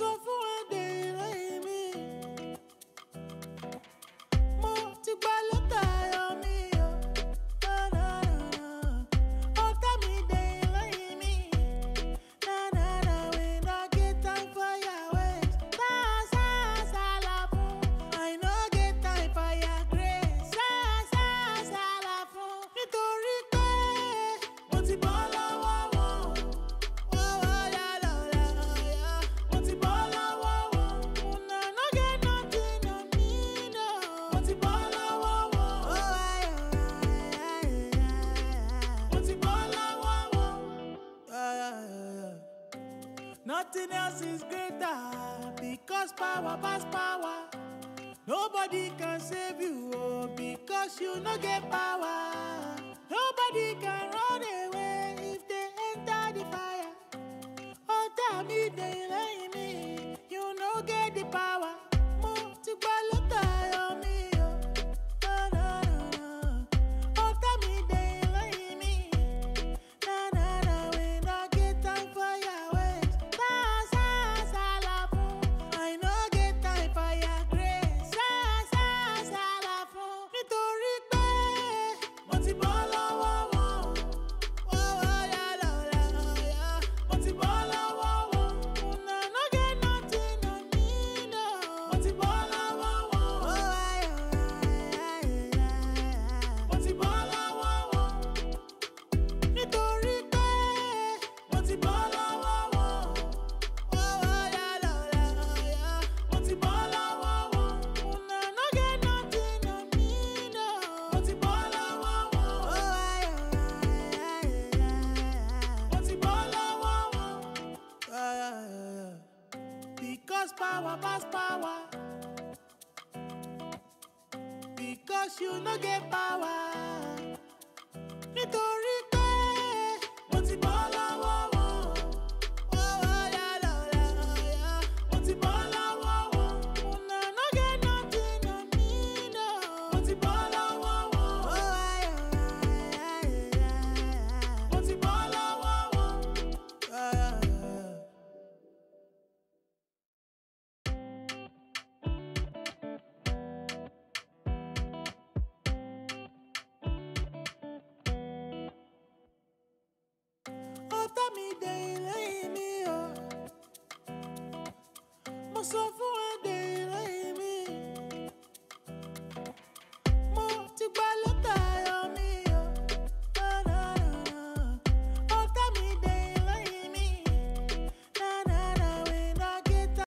sọ fún ẹ̀dẹ̀ ìrẹ́ mi. Mo ti gba lẹ́tà ayọ̀ mi o. Ọ̀tá mi dé ìrẹ́ mi. We no get time for your ways. Sa-sa-sa-la-fún. I no get time for your grace. Sa-sa-sa-la-fún. Nítorí pé mo ti bọ́ lọ́wọ́ wọn. Mo ti bọ́ lọ́wọ́ wọn. I no get nothing on me, no. Mo ti bọ́ lọ́wọ́ wọn. Mo ti bọ́ lọ́wọ́ wọn. Nothing else is greater because power pass power. Nobody can save you oh, because you no get power. Nobody can run away if they enter the fire. Oh, tell me they lay me, you no get the power. Mo ti gba lẹ́tà ayọ̀ mi o. Oh, tell me they lay me. We no get time for your ways. Sa-sa-sa-la-fún. I no get time for your grace. Sa-sa-sa-la-fún. Nítorí pé mo ti bọ́ lọ́wọ́ wọn. Mo ti bọ́ lọ́wọ́ wọn. I no get nothing on me, no. Mo ti bọ́ lọ́wọ́ wọn. Mo ti bọ́ lọ́wọ́ wọn. Nítorí pé mo ti bọ́ lọ́wọ́ wọn. Mo ti bọ́ lọ́wọ́ wọn. I no get nothing on me, no. Mo ti bọ́ lọ́wọ́ wọn. Mo ti bọ́ lọ́wọ́ wọn. Because power pass power. Because you no get power. Nítorí pé mo ti bọ́ lọ́wọ́ wọn. Mo ti bọ́ lọ́wọ́ wọn. I no get nothing on me, no. Mo ti bọ́ lọ́wọ́ wọn. Mo ti bọ́ lọ́wọ́ wọn. Ọ̀tá mi dé ilé mi o. Mo sọ